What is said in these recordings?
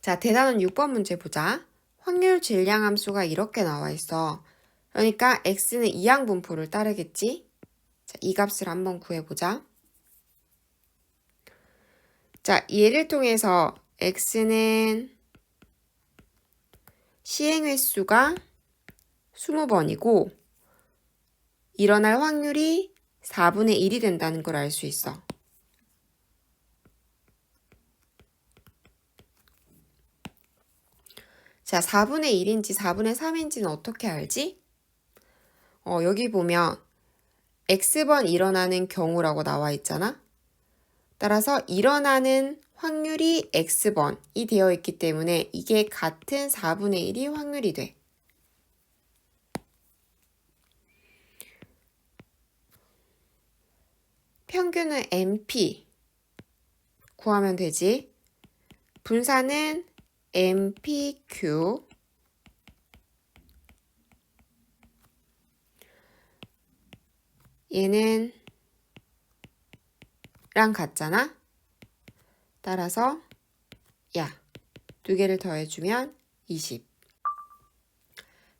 자, 대단원 6번 문제 보자. 확률 질량 함수가 이렇게 나와 있어. 그러니까 x는 이항 분포를 따르겠지? 자, 이 값을 한번 구해보자. 자, 얘를 통해서 x는 시행 횟수가 20번이고 일어날 확률이 4분의 1이 된다는 걸 알 수 있어. 자, 4분의 1인지 4분의 3인지는 어떻게 알지? 여기 보면 x번 일어나는 경우라고 나와 있잖아. 따라서 일어나는 확률이 x번이 되어 있기 때문에 이게 같은 4분의 1이 확률이 돼. 평균은 MP 구하면 되지. 분산은 MPQ. 얘는 랑 같잖아. 따라서 두 개를 더해주면 20.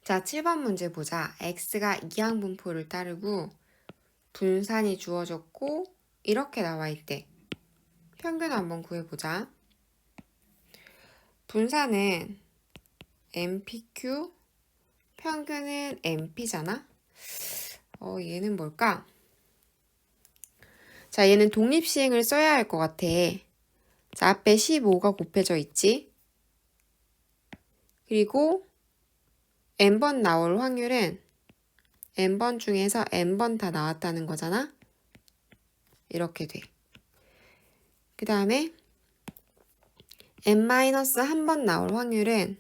자, 7번 문제 보자. x가 이항 분포를 따르고 분산이 주어졌고 이렇게 나와 있대. 평균 한번 구해보자. 분산은 MPQ, 평균은 MP잖아. 얘는 뭘까? 자, 얘는 독립시행을 써야 할 것 같아. 자, 앞에 15가 곱해져 있지? 그리고 n번 나올 확률은 n번 중에서 n번 다 나왔다는 거잖아? 이렇게 돼. 그 다음에 n-1번 나올 확률은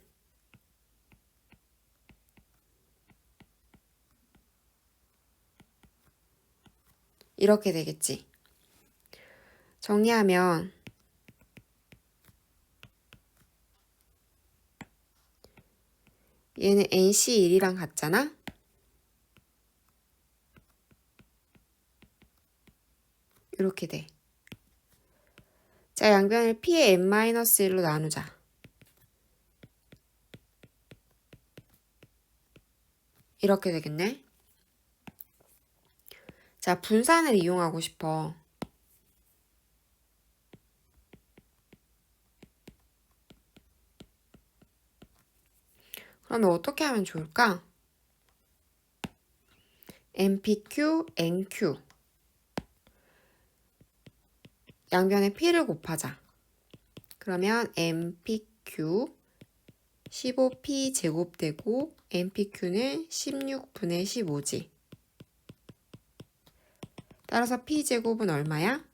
이렇게 되겠지. 정리하면 얘는 NC1이랑 같잖아? 이렇게 돼. 자, 양변을 P의 n-1로 나누자. 이렇게 되겠네. 자, 분산을 이용하고 싶어. 그러면 어떻게 하면 좋을까? MPQ, NQ. 양변에 P를 곱하자. 그러면 MPQ 15P 제곱되고 MPQ는 16분의 15지. 따라서 P제곱은 얼마야?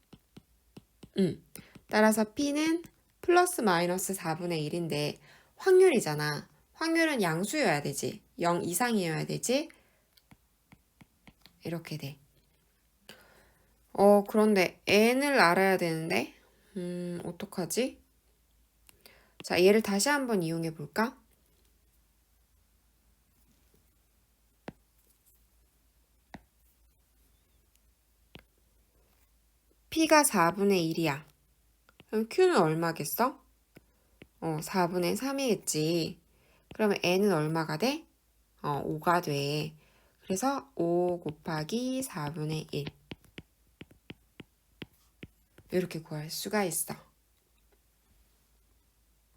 따라서 P는 플러스 마이너스 4분의 1인데 확률이잖아. 확률은 양수여야 되지. 0 이상이어야 되지. 이렇게 돼. 그런데 n을 알아야 되는데 어떡하지? 자, 얘를 다시 한번 이용해 볼까? P가 4분의 1이야. 그럼 Q는 얼마겠어? 4분의 3이겠지. 그러면 n은 얼마가 돼? 5가 돼. 그래서 5 곱하기 4분의 1. 이렇게 구할 수가 있어.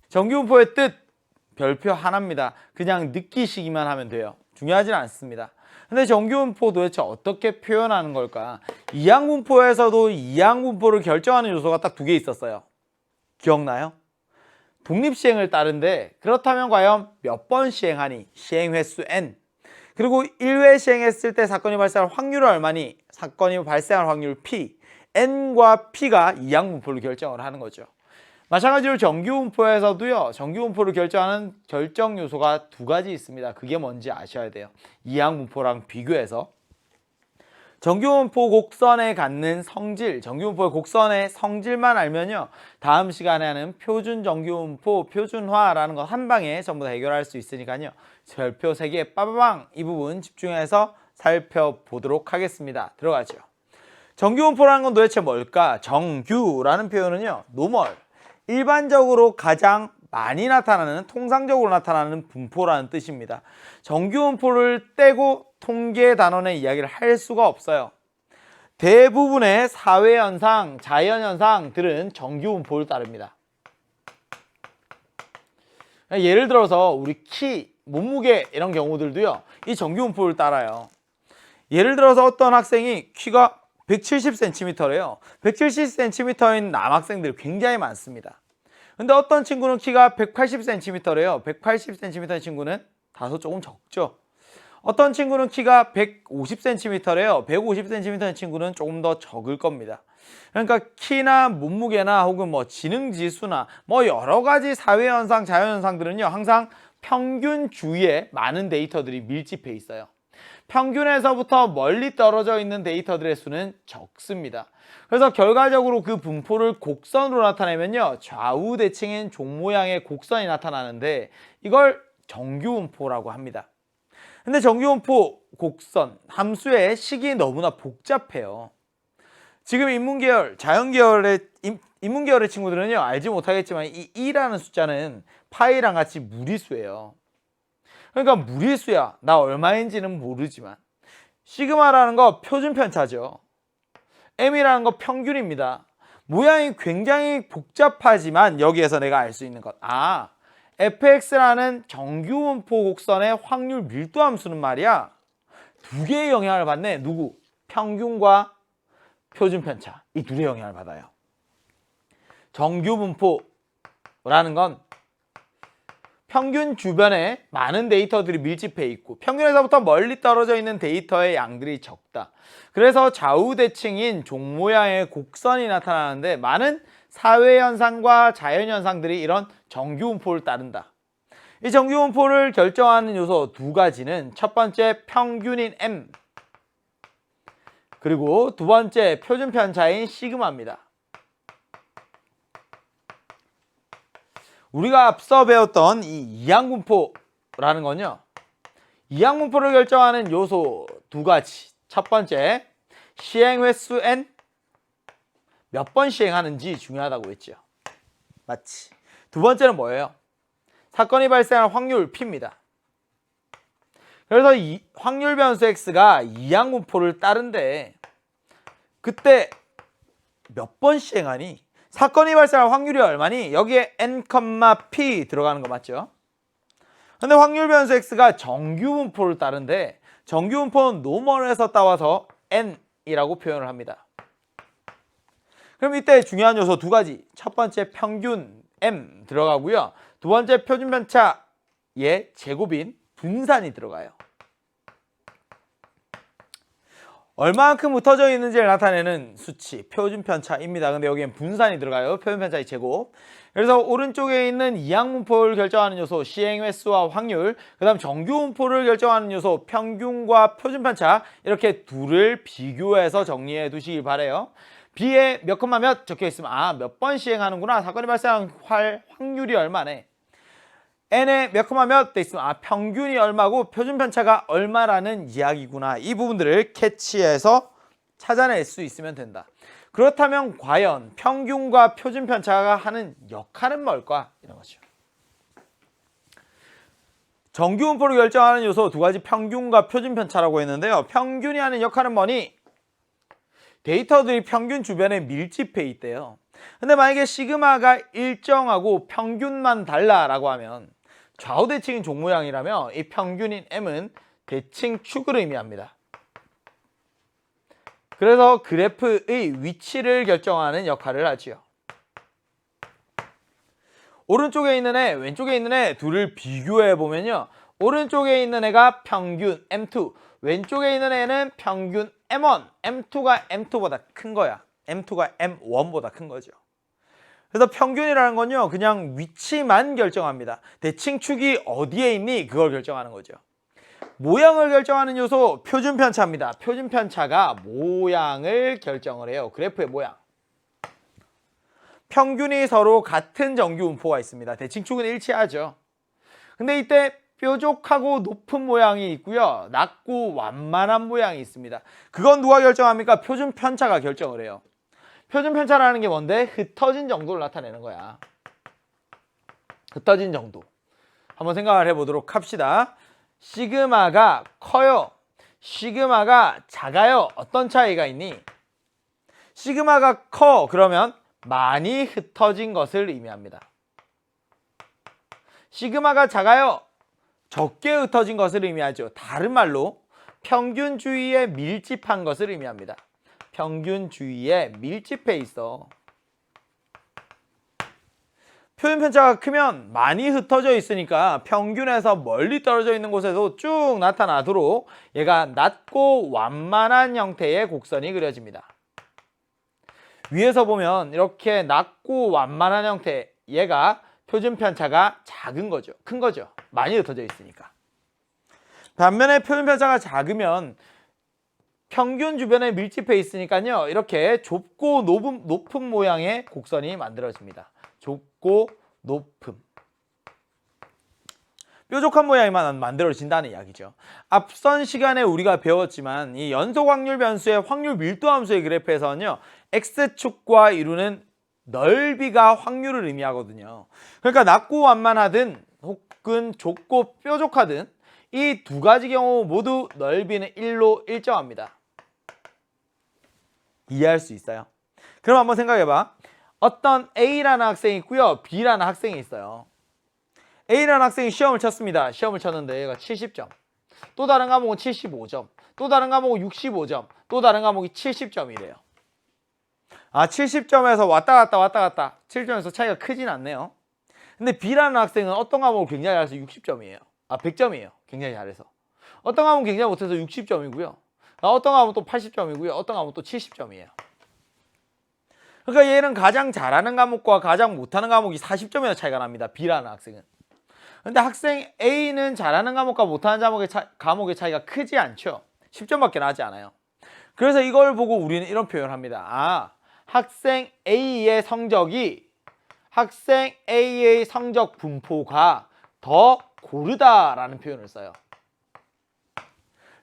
정규분포의 뜻 별표 하나입니다. 그냥 느끼시기만 하면 돼요. 중요하진 않습니다. 근데 정규분포 도대체 어떻게 표현하는 걸까? 이항분포에서도 이항분포를 결정하는 요소가 딱 2개 있었어요. 기억나요? 독립시행을 따른데 그렇다면 과연 몇 번 시행하니? 시행 횟수 n. 그리고 1회 시행했을 때 사건이 발생할 확률은 얼마니? 사건이 발생할 확률 p. n과 p가 이항분포를 결정을 하는 거죠. 마찬가지로 정규분포에서도요. 정규분포를 결정하는 결정 요소가 2가지 있습니다. 그게 뭔지 아셔야 돼요. 이항분포랑 비교해서 정규분포 곡선에 갖는 성질, 정규분포의 곡선의 성질만 알면요. 다음 시간에는 표준 정규분포, 표준화라는 거 한 방에 전부 다 해결할 수 있으니까요. 별표 3개 빠바방 이 부분 집중해서 살펴보도록 하겠습니다. 들어가죠. 정규분포라는 건 도대체 뭘까? 정규라는 표현은요. 노멀, 일반적으로 가장 많이 나타나는, 통상적으로 나타나는 분포라는 뜻입니다. 정규분포를 떼고 통계 단원의 이야기를 할 수가 없어요. 대부분의 사회현상, 자연현상들은 정규분포를 따릅니다. 예를 들어서 우리 키, 몸무게 이런 경우들도요, 이 정규분포를 따라요. 예를 들어서 어떤 학생이 키가 170cm래요. 170cm인 남학생들 굉장히 많습니다. 근데 어떤 친구는 키가 180cm래요. 180cm의 친구는 다소 조금 적죠. 어떤 친구는 키가 150cm래요. 150cm의 친구는 조금 더 적을 겁니다. 그러니까 키나 몸무게나 혹은 뭐 지능지수나 뭐 여러 가지 사회현상, 자연현상들은요, 항상 평균 주위에 많은 데이터들이 밀집해 있어요. 평균에서부터 멀리 떨어져 있는 데이터들의 수는 적습니다. 그래서 결과적으로 그 분포를 곡선으로 나타내면요, 좌우 대칭인 종 모양의 곡선이 나타나는데 이걸 정규분포라고 합니다. 근데 정규분포 곡선 함수의 식이 너무나 복잡해요. 지금 인문계열, 자연계열의 인문계열의 친구들은요, 알지 못하겠지만 이 2라는 숫자는 파이랑 같이 무리수예요. 그러니까 무리수야. 나 얼마인지는 모르지만 시그마라는 거 표준 편차죠. m이라는 거 평균입니다. 모양이 굉장히 복잡하지만 여기에서 내가 알 수 있는 것, fx라는 정규분포 곡선의 확률 밀도 함수는 말이야, 두 개의 영향을 받네. 누구? 평균과 표준 편차. 이 둘의 영향을 받아요. 정규분포라는 건 평균 주변에 많은 데이터들이 밀집해 있고 평균에서부터 멀리 떨어져 있는 데이터의 양들이 적다. 그래서 좌우 대칭인 종 모양의 곡선이 나타나는데 많은 사회현상과 자연현상들이 이런 정규분포를 따른다. 이 정규분포를 결정하는 요소 두 가지는 첫 번째 평균인 m, 그리고 두 번째 표준 편차인 시그마입니다. 우리가 앞서 배웠던 이 이항분포라는 건요, 이항분포를 결정하는 요소 두 가지. 첫 번째, 시행 횟수 n, 몇 번 시행하는지 중요하다고 했죠. 맞지? 두 번째는 뭐예요? 사건이 발생할 확률 p입니다. 그래서 이 확률 변수 x가 이항분포를 따른데 그때 몇 번 시행하니? 사건이 발생할 확률이 얼마니? 여기에 n, p 들어가는 거 맞죠? 근데 확률 변수 x가 정규분포를 따른데 정규분포는 노멀에서 따와서 n이라고 표현을 합니다. 그럼 이때 중요한 요소 두 가지. 첫 번째 평균 m 들어가고요. 두 번째 표준 편차의 제곱인 분산이 들어가요. 얼마만큼 흩어져 있는지를 나타내는 수치, 표준 편차입니다. 근데 여기엔 분산이 들어가요. 표준 편차의 제곱. 그래서 오른쪽에 있는 이항분포를 결정하는 요소, 시행 횟수와 확률, 그 다음 정규분포를 결정하는 요소, 평균과 표준 편차, 이렇게 둘을 비교해서 정리해 두시기 바래요. B에 몇 콤마 몇 적혀 있으면 몇 번 시행하는구나. 사건이 발생할 확률이 얼마네. n에 몇 콤마 몇 돼 있으면 평균이 얼마고 표준 편차가 얼마라는 이야기구나. 이 부분들을 캐치해서 찾아낼 수 있으면 된다. 그렇다면 과연 평균과 표준 편차가 하는 역할은 뭘까? 이런 거죠. 정규분포를 결정하는 요소 두 가지, 평균과 표준 편차라고 했는데요. 평균이 하는 역할은 뭐니? 데이터들이 평균 주변에 밀집해 있대요. 근데 만약에 시그마가 일정하고 평균만 달라라고 하면 좌우 대칭인 종 모양이라면 이 평균인 m은 대칭 축을 의미합니다. 그래서 그래프의 위치를 결정하는 역할을 하지요. 오른쪽에 있는 애, 왼쪽에 있는 애 둘을 비교해 보면요, 오른쪽에 있는 애가 평균 m2, 왼쪽에 있는 애는 평균 m1, m2가 m2보다 큰 거야. m2가 m1보다 큰 거죠. 그래서 평균이라는 건요, 그냥 위치만 결정합니다. 대칭축이 어디에 있니? 그걸 결정하는 거죠. 모양을 결정하는 요소, 표준 편차입니다. 표준 편차가 모양을 결정을 해요. 그래프의 모양. 평균이 서로 같은 정규분포가 있습니다. 대칭축은 일치하죠. 근데 이때 뾰족하고 높은 모양이 있고요, 낮고 완만한 모양이 있습니다. 그건 누가 결정합니까? 표준 편차가 결정을 해요. 표준 편차라는 게 뭔데? 흩어진 정도를 나타내는 거야. 흩어진 정도. 한번 생각을 해보도록 합시다. 시그마가 커요. 시그마가 작아요. 어떤 차이가 있니? 시그마가 커. 그러면 많이 흩어진 것을 의미합니다. 시그마가 작아요. 적게 흩어진 것을 의미하죠. 다른 말로 평균 주위에 밀집한 것을 의미합니다. 평균 주위에 밀집해 있어. 표준 편차가 크면 많이 흩어져 있으니까 평균에서 멀리 떨어져 있는 곳에도 쭉 나타나도록 얘가 낮고 완만한 형태의 곡선이 그려집니다. 위에서 보면 이렇게 낮고 완만한 형태, 얘가 표준 편차가 작은 거죠. 큰 거죠. 많이 흩어져 있으니까. 반면에 표준 편차가 작으면 평균 주변에 밀집해 있으니까요. 이렇게 좁고 높은 모양의 곡선이 만들어집니다. 좁고 높음. 뾰족한 모양이 만들어진다는 이야기죠. 앞선 시간에 우리가 배웠지만 이 연속 확률 변수의 확률 밀도 함수의 그래프에서는요. X축과 이루는 넓이가 확률을 의미하거든요. 그러니까 낮고 완만하든 혹은 좁고 뾰족하든 이 두 가지 경우 모두 넓이는 1로 일정합니다. 이해할 수 있어요? 그럼 한번 생각해봐. 어떤 A라는 학생이 있고요. B라는 학생이 있어요. A라는 학생이 시험을 쳤습니다. 시험을 쳤는데 얘가 70점. 또 다른 과목은 75점. 또 다른 과목은 65점. 또 다른 과목이 70점이래요. 70점에서 왔다 갔다 7점에서 차이가 크진 않네요. 근데 B라는 학생은 어떤 과목을 굉장히 잘해서 60점이에요. 100점이에요. 굉장히 잘해서. 어떤 과목은 굉장히 못해서 60점이고요. 어떤 과목은 또 80점이고요. 어떤 과목은 또 70점이에요. 그러니까 얘는 가장 잘하는 과목과 가장 못하는 과목이 40점이나 차이가 납니다. B라는 학생은. 근데 학생 A는 잘하는 과목과 못하는 과목의 차이가 크지 않죠. 10점밖에 나지 않아요. 그래서 이걸 보고 우리는 이런 표현을 합니다. 학생 A의 성적 분포가 더 고르다라는 표현을 써요.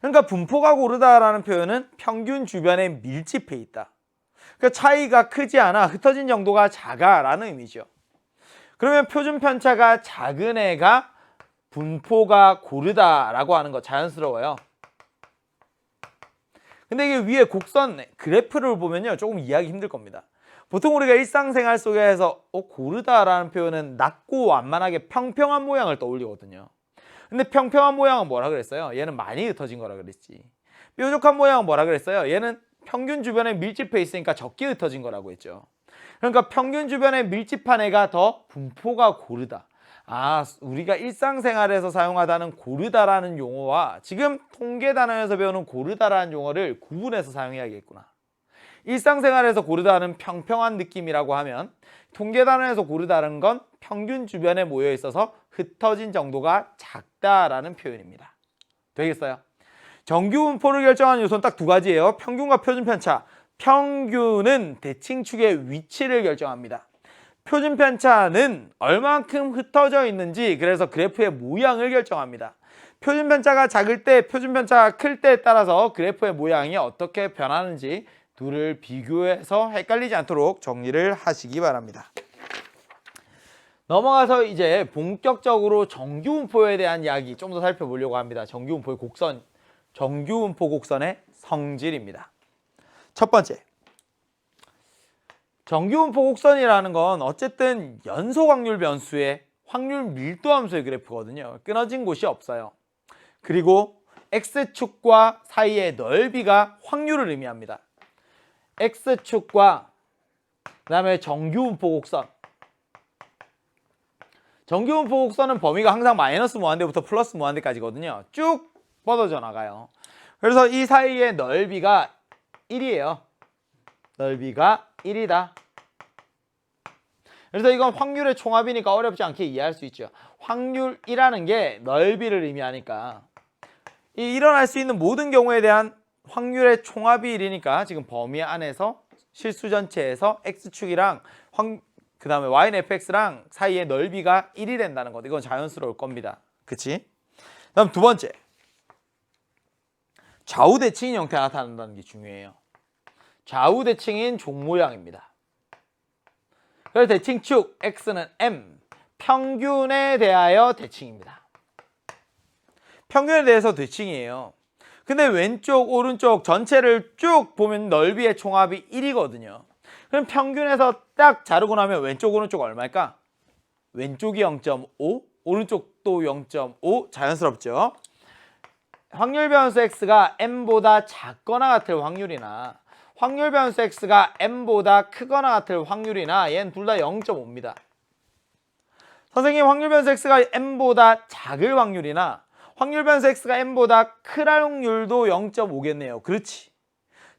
그러니까 분포가 고르다라는 표현은 평균 주변에 밀집해 있다. 그러니까 차이가 크지 않아, 흩어진 정도가 작아라는 의미죠. 그러면 표준 편차가 작은 애가 분포가 고르다라고 하는 거 자연스러워요. 근데 이게 위에 곡선 그래프를 보면요 조금 이해하기 힘들 겁니다. 보통 우리가 일상생활 속에서 고르다라는 표현은 낮고 완만하게 평평한 모양을 떠올리거든요. 근데 평평한 모양은 뭐라 그랬어요? 얘는 많이 흩어진 거라 그랬지. 뾰족한 모양은 뭐라 그랬어요? 얘는 평균 주변에 밀집해 있으니까 적게 흩어진 거라고 했죠. 그러니까 평균 주변에 밀집한 애가 더 분포가 고르다. 우리가 일상생활에서 사용하다는 고르다라는 용어와 지금 통계 단원에서 배우는 고르다라는 용어를 구분해서 사용해야겠구나. 일상생활에서 고르다는 평평한 느낌이라고 하면 통계 단원에서 고르다는 건 평균 주변에 모여 있어서 흩어진 정도가 작다라는 표현입니다. 되겠어요? 정규 분포를 결정하는 요소는 딱 두 가지예요. 평균과 표준 편차. 평균은 대칭축의 위치를 결정합니다. 표준 편차는 얼만큼 흩어져 있는지, 그래서 그래프의 모양을 결정합니다. 표준 편차가 작을 때, 표준 편차가 클 때에 따라서 그래프의 모양이 어떻게 변하는지 둘을 비교해서 헷갈리지 않도록 정리를 하시기 바랍니다. 넘어가서 이제 본격적으로 정규분포에 대한 이야기 좀 더 살펴보려고 합니다. 정규분포의 곡선, 정규분포 곡선의 성질입니다. 첫 번째, 정규분포 곡선이라는 건 어쨌든 연속 확률 변수의 확률 밀도 함수의 그래프거든요. 끊어진 곳이 없어요. 그리고 X축과 사이의 넓이가 확률을 의미합니다. X축과 그다음에 정규분포 곡선. 정규분포 곡선은 범위가 항상 마이너스 무한대부터 플러스 무한대까지거든요. 쭉 뻗어져 나가요. 그래서 이 사이의 넓이가 1이에요. 넓이가 1이다. 그래서 이건 확률의 총합이니까 어렵지 않게 이해할 수 있죠. 확률이라는 게 넓이를 의미하니까 이 일어날 수 있는 모든 경우에 대한 확률의 총합이 1이니까 지금 범위 안에서 실수 전체에서 X축이랑 그 다음에 YNFX랑 사이의 넓이가 1이 된다는 것. 이건 자연스러울 겁니다. 그치? 다음 두 번째, 좌우 대칭인 형태가 나타난다는 게 중요해요. 좌우 대칭인 종 모양입니다. 그래서 대칭축 X는 M, 평균에 대하여 대칭입니다. 평균에 대해서 대칭이에요. 근데 왼쪽 오른쪽 전체를 쭉 보면 넓이의 총합이 1이거든요. 그럼 평균에서 딱 자르고 나면 왼쪽 오른쪽 얼마일까? 왼쪽이 0.5, 오른쪽도 0.5. 자연스럽죠? 확률 변수 x가 m보다 작거나 같을 확률이나 확률 변수 x가 m보다 크거나 같을 확률이나 얘는 둘 다 0.5입니다. 선생님, 확률 변수 x가 m보다 작을 확률이나 확률 변수 x가 m보다 클 확률도 0.5겠네요. 그렇지.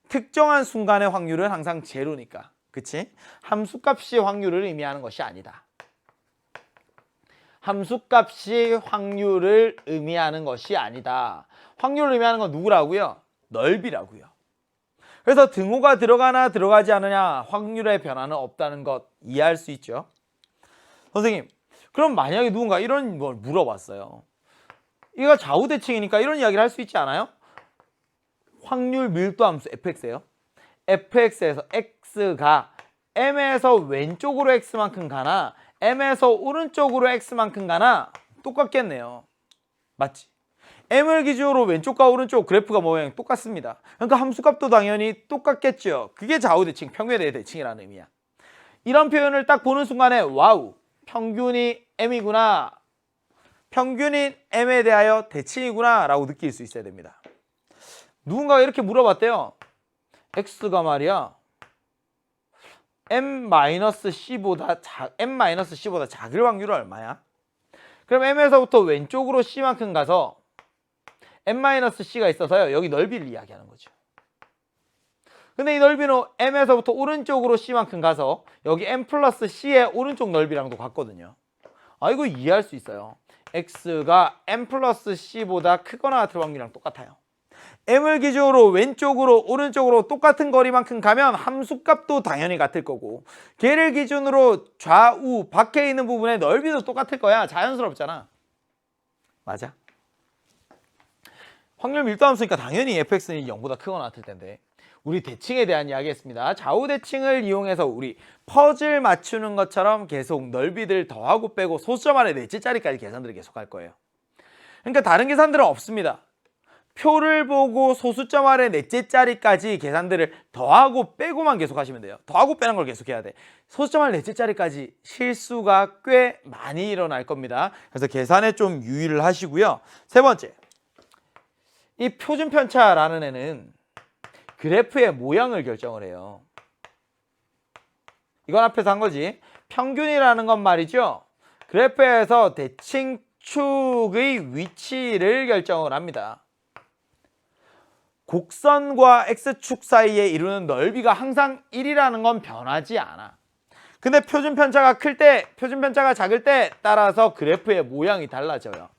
특정한 순간의 확률은 항상 제로니까. 그치? 함수값이 확률을 의미하는 것이 아니다. 함수값이 확률을 의미하는 것이 아니다. 확률을 의미하는 건 누구라고요? 넓이라고요. 그래서 등호가 들어가나 들어가지 않느냐 확률의 변화는 없다는 것 이해할 수 있죠? 선생님, 그럼 만약에 누군가 이런 걸 물어봤어요. 이거 좌우대칭이니까 이런 이야기를 할 수 있지 않아요? 확률 밀도 함수 fx예요. fx에서 x가 m에서 왼쪽으로 x만큼 가나 m에서 오른쪽으로 x만큼 가나 똑같겠네요. 맞지? m을 기준으로 왼쪽과 오른쪽 그래프가 모양이 똑같습니다. 그러니까 함수값도 당연히 똑같겠죠. 그게 좌우대칭, 평균에 대해 대칭이라는 의미야. 이런 표현을 딱 보는 순간에 와우, 평균이 m이구나, 평균인 m에 대하여 대칭이구나 라고 느낄 수 있어야 됩니다. 누군가가 이렇게 물어봤대요. x가 말이야 m-c보다 작을 확률은 얼마야? 그럼 m에서부터 왼쪽으로 c만큼 가서 m-c가 있어서요. 여기 넓이를 이야기하는 거죠. 근데 이 넓이는 m에서부터 오른쪽으로 c만큼 가서 여기 m 플러스 c의 오른쪽 넓이랑도 같거든요. 아, 이거 이해할 수 있어요. x가 m 플러스 c보다 크거나 같을 확률이랑 똑같아요. m을 기준으로 왼쪽으로 오른쪽으로 똑같은 거리만큼 가면 함수값도 당연히 같을 거고 걔를 기준으로 좌우 밖에 있는 부분의 넓이도 똑같을 거야. 자연스럽잖아. 맞아? 확률 밀도 함수니까 당연히 fx는 0보다 크거나 같을 텐데 우리 대칭에 대한 이야기 했습니다. 좌우 대칭을 이용해서 우리 퍼즐 맞추는 것처럼 계속 넓이들 더하고 빼고 소수점 안에 넷째 자리까지 계산들을 계속 할 거예요. 그러니까 다른 계산들은 없습니다. 표를 보고 소수점 아래 넷째 자리까지 계산들을 더하고 빼고만 계속 하시면 돼요. 더하고 빼는 걸 계속 해야 돼. 소수점 아래 넷째 자리까지 실수가 꽤 많이 일어날 겁니다. 그래서 계산에 좀 유의를 하시고요. 세 번째, 이 표준 편차라는 애는 그래프의 모양을 결정을 해요. 이건 앞에서 한 거지. 평균이라는 건 말이죠. 그래프에서 대칭축의 위치를 결정을 합니다. 곡선과 x축 사이에 이루는 넓이가 항상 1이라는 건 변하지 않아. 근데 표준 편차가 클 때, 표준 편차가 작을 때 따라서 그래프의 모양이 달라져요.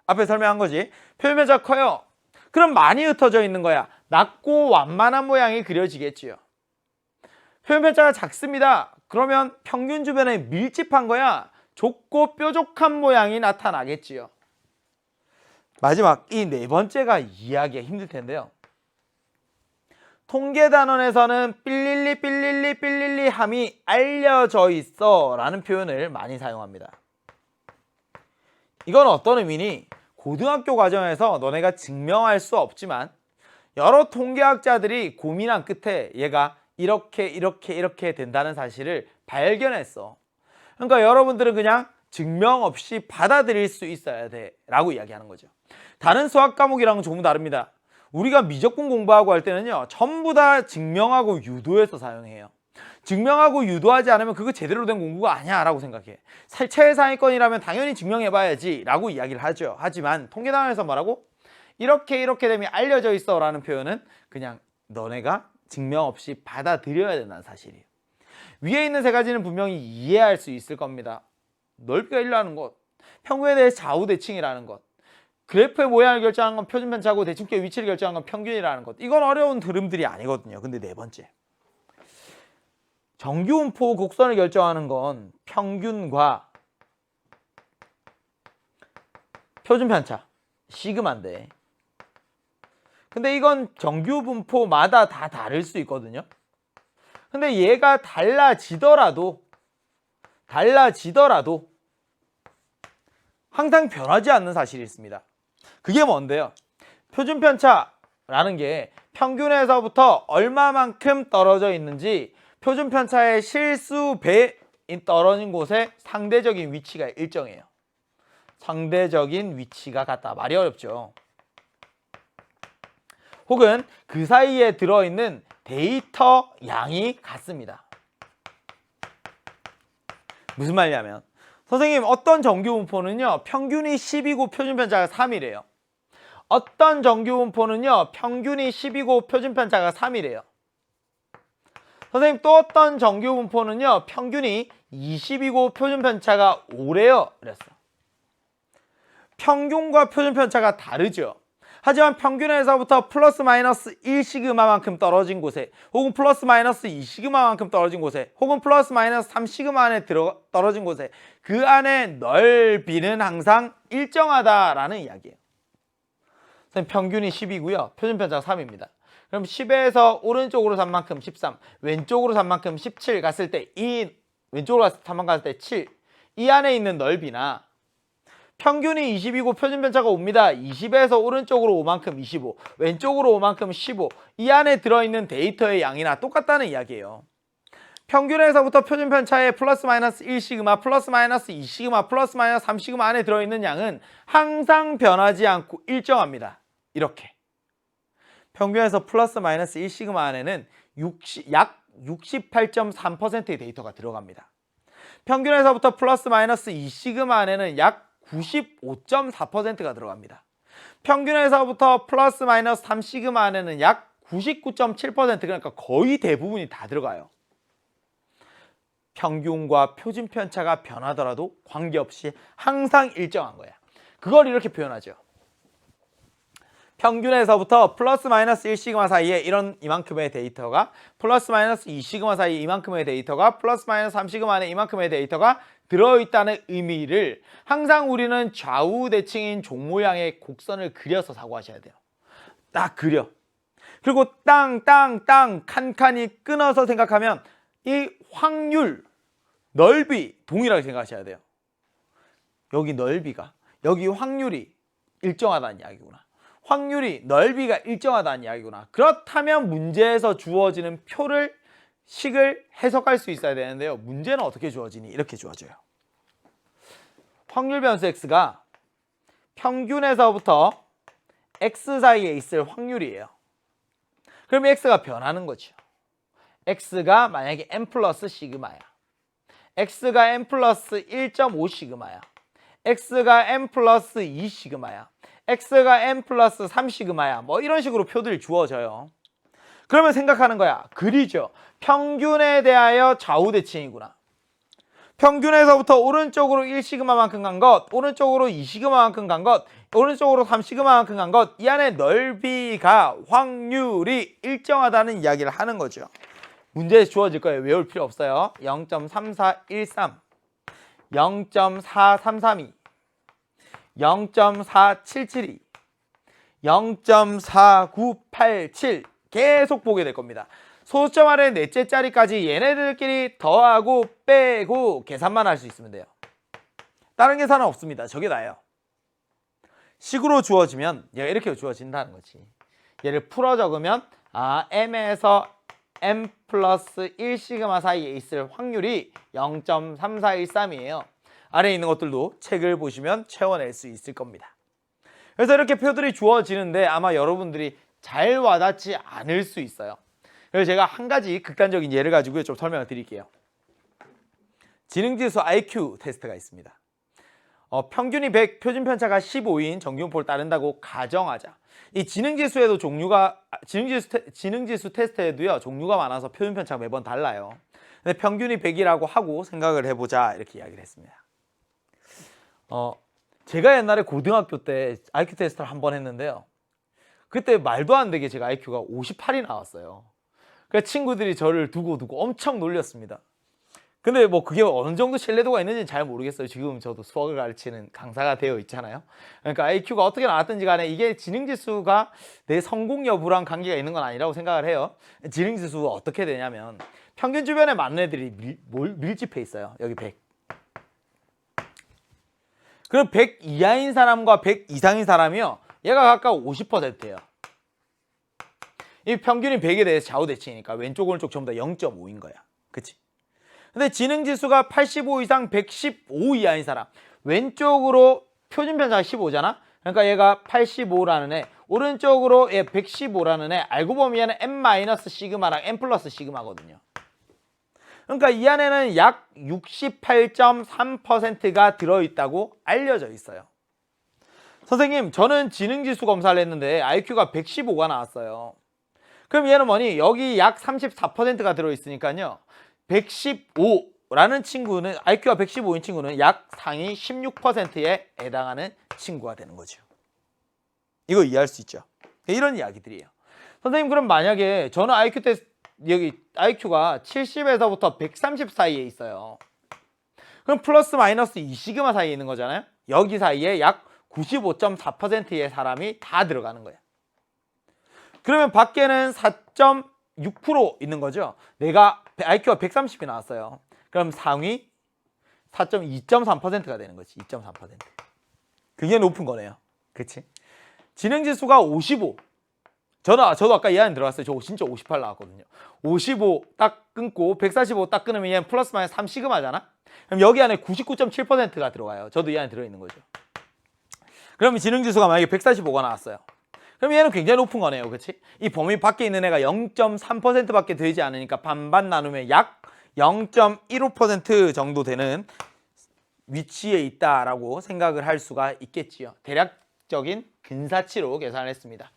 앞에 설명한 거지. 표준 편차가 커요. 그럼 많이 흩어져 있는 거야. 낮고 완만한 모양이 그려지겠지요. 표준 편차가 작습니다. 그러면 평균 주변에 밀집한 거야. 좁고 뾰족한 모양이 나타나겠지요. 마지막 이 네 번째가 이해하기가 힘들 텐데요. 통계 단원에서는 삘릴리 함이 알려져 있어 라는 표현을 많이 사용합니다. 이건 어떤 의미니? 고등학교 과정에서 너네가 증명할 수 없지만 여러 통계학자들이 고민한 끝에 얘가 이렇게 된다는 사실을 발견했어. 그러니까 여러분들은 그냥 증명 없이 받아들일 수 있어야 돼 라고 이야기하는 거죠. 다른 수학 과목이랑은 조금 다릅니다. 우리가 미적분 공부하고 할 때는요, 전부 다 증명하고 유도해서 사용해요. 증명하고 유도하지 않으면 그거 제대로 된 공부가 아니야 라고 생각해. 최상위권이라면 당연히 증명해봐야지 라고 이야기를 하죠. 하지만 통계단원에서 뭐라고? 이렇게 되면 알려져 있어 라는 표현은 그냥 너네가 증명 없이 받아들여야 된다는 사실이에요. 위에 있는 세 가지는 분명히 이해할 수 있을 겁니다. 넓이가 1라는 것, 평균에 대해 좌우대칭이라는 것, 그래프의 모양을 결정하는 건 표준 편차고 대칭표의 위치를 결정하는 건 평균이라는 것. 이건 어려운 흐름들이 아니거든요. 근데 네 번째, 정규분포 곡선을 결정하는 건 평균과 표준 편차, 시그마인데 근데 이건 정규분포마다 다 다를 수 있거든요. 근데 얘가 달라지더라도 항상 변하지 않는 사실이 있습니다. 그게 뭔데요? 표준 편차라는 게 평균에서부터 얼마만큼 떨어져 있는지 표준 편차의 실수 배 떨어진 곳에 상대적인 위치가 일정해요. 상대적인 위치가 같다. 말이 어렵죠. 혹은 그 사이에 들어있는 데이터 양이 같습니다. 무슨 말이냐면 선생님 어떤 정규분포는요 평균이 10이고 표준편차가 3이래요. 어떤 정규분포는요 평균이 10이고 표준편차가 3이래요. 선생님 또 어떤 정규분포는요 평균이 20이고 표준편차가 5래요. 그랬어. 평균과 표준편차가 다르죠. 하지만 평균에서부터 플러스 마이너스 1시그마만큼 떨어진 곳에 혹은 플러스 마이너스 2시그마만큼 떨어진 곳에 혹은 플러스 마이너스 3시그마 안에 떨어진 곳에 그 안에 넓이는 항상 일정하다라는 이야기예요. 선생님 평균이 10이고요. 표준편차가 3입니다. 그럼 10에서 오른쪽으로 3만큼 13, 왼쪽으로 3만큼 17 갔을 때 이 왼쪽으로 3만 갔을 때 7, 이 안에 있는 넓이나 평균이 20이고 표준편차가 5입니다. 20에서 오른쪽으로 5만큼 25, 왼쪽으로 5만큼 15, 이 안에 들어있는 데이터의 양이나 똑같다는 이야기예요. 평균에서부터 표준편차의 플러스 마이너스 1시그마, 플러스 마이너스 2시그마, 플러스 마이너스 3시그마 안에 들어있는 양은 항상 변하지 않고 일정합니다. 이렇게. 평균에서 플러스 마이너스 1시그마 안에는 약 68.3%의 데이터가 들어갑니다. 평균에서부터 플러스 마이너스 2시그마 안에는 약 95.4%가 들어갑니다. 평균에서부터 플러스 마이너스 3시그마 안에는 약 99.7% 그러니까 거의 대부분이 다 들어가요. 평균과 표준 편차가 변하더라도 관계없이 항상 일정한 거야. 그걸 이렇게 표현하죠. 평균에서부터 플러스 마이너스 1시그마 사이에 이만큼의 데이터가 플러스 마이너스 2시그마 사이에 이만큼의 데이터가 플러스 마이너스 3시그마 안에 이만큼의 데이터가 들어있다는 의미를 항상 우리는 좌우 대칭인 종 모양의 곡선을 그려서 사고하셔야 돼요. 딱 그려. 그리고 땅 칸칸이 끊어서 생각하면 이 확률, 넓이 동일하게 생각하셔야 돼요. 여기 넓이가, 여기 확률이 일정하다는 이야기구나. 확률이, 넓이가 일정하다는 이야기구나. 그렇다면 문제에서 주어지는 식을 해석할 수 있어야 되는데요. 문제는 어떻게 주어지니? 이렇게 주어져요. 확률 변수 x가 평균에서부터 x 사이에 있을 확률이에요. 그럼 x가 변하는 거죠. x가 만약에 n 플러스 시그마야. x가 n 플러스 1.5 시그마야. x가 n 플러스 2 시그마야. x가 n 플러스 3 시그마야. 뭐 이런 식으로 표들이 주어져요. 그러면 생각하는 거야. 그리죠. 평균에 대하여 좌우 대칭이구나. 평균에서부터 오른쪽으로 1시그마만큼 간 것, 오른쪽으로 2시그마만큼 간 것, 오른쪽으로 3시그마만큼 간 것, 이 안에 넓이가 확률이 일정하다는 이야기를 하는 거죠. 문제에 주어질 거예요. 외울 필요 없어요. 0.3413, 0.4332, 0.4772, 0.4987 계속 보게 될 겁니다. 소수점 아래 넷째 자리까지 얘네들끼리 더하고 빼고 계산만 할 수 있으면 돼요. 다른 계산은 없습니다. 저게 다예요. 식으로 주어지면 얘가 이렇게 주어진다는 거지. 얘를 풀어 적으면 m에서 m 플러스 1시그마 사이에 있을 확률이 0.3413이에요. 아래에 있는 것들도 책을 보시면 채워낼 수 있을 겁니다. 그래서 이렇게 표들이 주어지는데 아마 여러분들이 잘 와닿지 않을 수 있어요. 그래서 제가 한 가지 극단적인 예를 가지고 좀 설명을 드릴게요. 지능지수 IQ 테스트가 있습니다. 평균이 100, 표준편차가 15인 정규분포를 따른다고 가정하자. 이 지능지수에도 지능지수 테스트에도요 종류가 많아서 표준편차가 매번 달라요. 근데 평균이 100이라고 하고 생각을 해보자 이렇게 이야기를 했습니다. 제가 옛날에 고등학교 때 IQ 테스트를 한 번 했는데요. 그때 말도 안 되게 제가 IQ가 58이 나왔어요. 그러니까 친구들이 저를 두고 엄청 놀렸습니다. 근데 뭐 그게 어느 정도 신뢰도가 있는지는 잘 모르겠어요. 지금 저도 수학을 가르치는 강사가 되어 있잖아요. 그러니까 IQ가 어떻게 나왔든지 간에 이게 지능지수가 내 성공 여부랑 관계가 있는 건 아니라고 생각을 해요. 지능지수가 어떻게 되냐면 평균 주변에 많은 애들이 밀집해 있어요. 여기 100. 그럼 100 이하인 사람과 100 이상인 사람이요. 얘가 각각 50%예요. 이 평균이 100에 대해서 좌우대칭이니까 왼쪽 오른쪽 전부 다 0.5인 거야. 그치? 근데 지능지수가 85 이상 115 이하인 사람. 왼쪽으로 표준 편차가 15잖아? 그러니까 얘가 85라는 애, 오른쪽으로 얘 115라는 애, 알고 보면 얘는 n-시그마랑 n 플러스 시그마거든요. 그러니까 이 안에는 약 68.3%가 들어있다고 알려져 있어요. 선생님, 저는 지능지수 검사를 했는데 IQ가 115가 나왔어요. 그럼 얘는 뭐니? 여기 약 34%가 들어있으니까요. 115라는 친구는, IQ가 115인 친구는 약 상위 16%에 해당하는 친구가 되는 거죠. 이거 이해할 수 있죠? 이런 이야기들이에요. 선생님, 그럼 만약에 저는 IQ 때 여기 IQ가 70에서부터 130 사이에 있어요. 그럼 플러스 마이너스 2시그마 사이에 있는 거잖아요. 여기 사이에 약 95.4%의 사람이 다 들어가는 거예요. 그러면 밖에는 4.6% 있는 거죠. 내가 IQ가 130이 나왔어요. 그럼 상위 4.2.3%가 되는 거지. 2.3%. 그게 높은 거네요. 그치? 지능지수가 55. 저도 아까 이 안에 들어갔어요. 저 진짜 58 나왔거든요. 55 딱 끊고 145 딱 끊으면 얘는 플러스 마이너스 3시그마잖아. 그럼 여기 안에 99.7%가 들어가요. 저도 이 안에 들어있는 거죠. 그러면 지능지수가 만약에 145가 나왔어요. 그럼 얘는 굉장히 높은 거네요. 그치? 이 범위 밖에 있는 애가 0.3%밖에 되지 않으니까 반반 나누면 약 0.15% 정도 되는 위치에 있다라고 생각을 할 수가 있겠지요. 대략적인 근사치로 계산을 했습니다.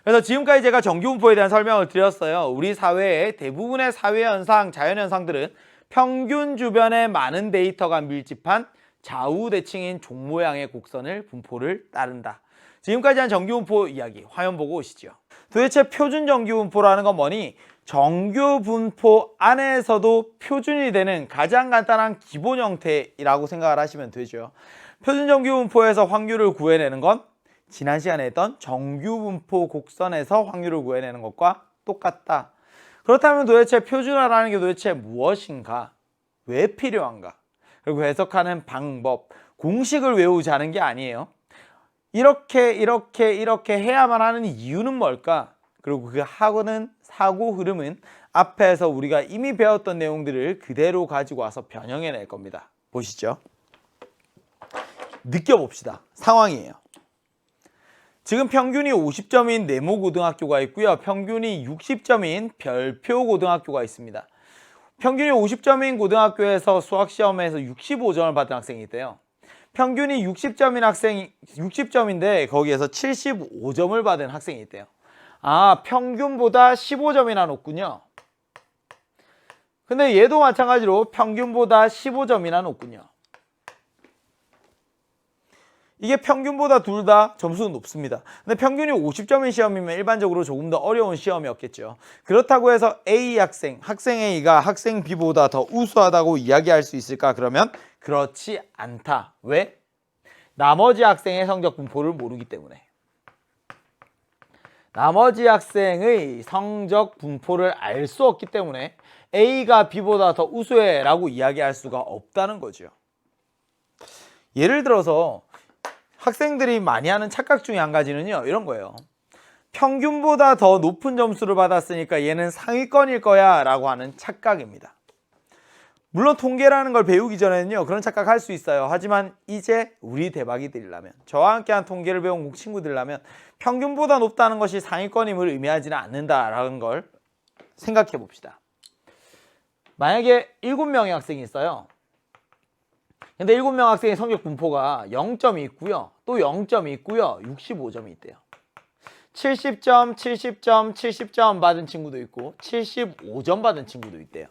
그래서 지금까지 제가 정규분포에 대한 설명을 드렸어요. 우리 사회의 대부분의 사회현상, 자연현상들은 평균 주변에 많은 데이터가 밀집한 좌우대칭인 종 모양의 곡선을 분포를 따른다. 지금까지 한 정규분포 이야기 화면 보고 오시죠. 도대체 표준 정규분포라는 건 뭐니? 정규분포 안에서도 표준이 되는 가장 간단한 기본 형태라고 생각을 하시면 되죠. 표준 정규분포에서 확률을 구해내는 건 지난 시간에 했던 정규분포 곡선에서 확률을 구해내는 것과 똑같다. 그렇다면 도대체 표준화라는 게 도대체 무엇인가? 왜 필요한가? 그리고 해석하는 방법, 공식을 외우자는 게 아니에요. 이렇게 해야만 하는 이유는 뭘까? 그리고 그 하고는 사고 흐름은 앞에서 우리가 이미 배웠던 내용들을 그대로 가지고 와서 변형해낼 겁니다. 보시죠. 느껴봅시다. 상황이에요. 지금 평균이 50점인 네모고등학교가 있고요. 평균이 60점인 별표고등학교가 있습니다. 평균이 50점인 고등학교에서 수학시험에서 65점을 받은 학생이 있대요. 평균이 60점인데 거기에서 75점을 받은 학생이 있대요. 아, 평균보다 15점이나 높군요. 근데 얘도 마찬가지로 평균보다 15점이나 높군요. 이게 평균보다 둘 다 점수는 높습니다. 근데 평균이 50점인 시험이면 일반적으로 조금 더 어려운 시험이었겠죠. 그렇다고 해서 A 학생 A가 학생 B보다 더 우수하다고 이야기할 수 있을까? 그러면 그렇지 않다. 왜? 나머지 학생의 성적 분포를 모르기 때문에. 나머지 학생의 성적 분포를 알 수 없기 때문에 A가 B보다 더 우수해 라고 이야기할 수가 없다는 거죠. 예를 들어서 학생들이 많이 하는 착각 중에 한 가지는요, 이런 거예요. 평균보다 더 높은 점수를 받았으니까 얘는 상위권일 거야 라고 하는 착각입니다. 물론 통계라는 걸 배우기 전에는요, 그런 착각 할 수 있어요. 하지만 이제 우리 대박이들이라면, 저와 함께한 통계를 배운 친구들이라면 평균보다 높다는 것이 상위권임을 의미하지는 않는다라는 걸 생각해 봅시다. 만약에 7명의 학생이 있어요. 근데 7명 학생의 성적 분포가 0점이 있고요. 또 0점이 있고요. 65점이 있대요. 70점, 70점, 70점 받은 친구도 있고 75점 받은 친구도 있대요.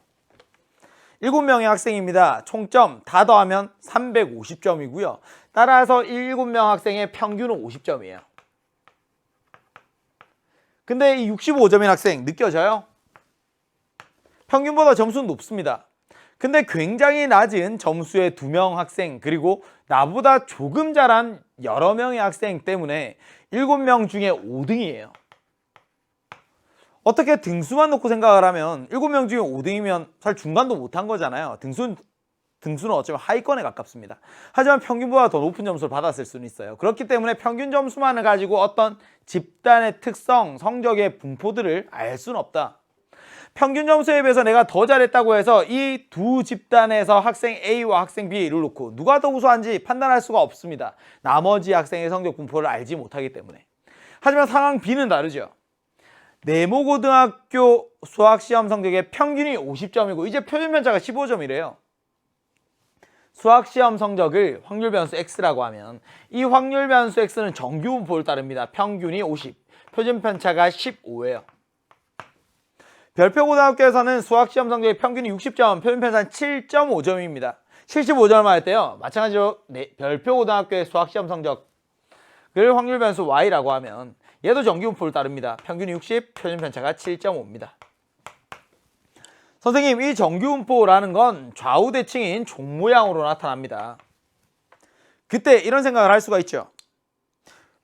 7명의 학생입니다. 총점 다 더하면 350점이고요. 따라서 7명 학생의 평균은 50점이에요. 근데 이 65점인 학생 느껴져요? 평균보다 점수는 높습니다. 근데 굉장히 낮은 점수의 2명 학생, 그리고 나보다 조금 잘한 여러 명의 학생 때문에 7명 중에 5등이에요. 어떻게 등수만 놓고 생각을 하면 7명 중에 5등이면 사실 중간도 못한 거잖아요. 등수는 등수는 어쩌면 하위권에 가깝습니다. 하지만 평균보다 더 높은 점수를 받았을 수는 있어요. 그렇기 때문에 평균 점수만을 가지고 어떤 집단의 특성, 성적의 분포들을 알 수는 없다. 평균 점수에 비해서 내가 더 잘했다고 해서 이 두 집단에서 학생 A와 학생 B를 놓고 누가 더 우수한지 판단할 수가 없습니다. 나머지 학생의 성적 분포를 알지 못하기 때문에. 하지만 상황 B는 다르죠. 네모고등학교 수학시험 성적의 평균이 50점이고 이제 표준편차가 15점이래요. 수학시험 성적을 확률 변수 X라고 하면 이 확률 변수 X는 정규분포를 따릅니다. 평균이 50, 표준편차가 15예요. 별표고등학교에서는 수학시험 성적의 평균이 60점, 표준편차는 7.5점입니다. 75점을 할 때요. 마찬가지로 별표고등학교의 수학시험 성적을 확률 변수 Y라고 하면 얘도 정규분포를 따릅니다. 평균이 60, 표준편차가 7.5입니다. 선생님, 이 정규분포라는 건 좌우 대칭인 종 모양으로 나타납니다. 그때 이런 생각을 할 수가 있죠.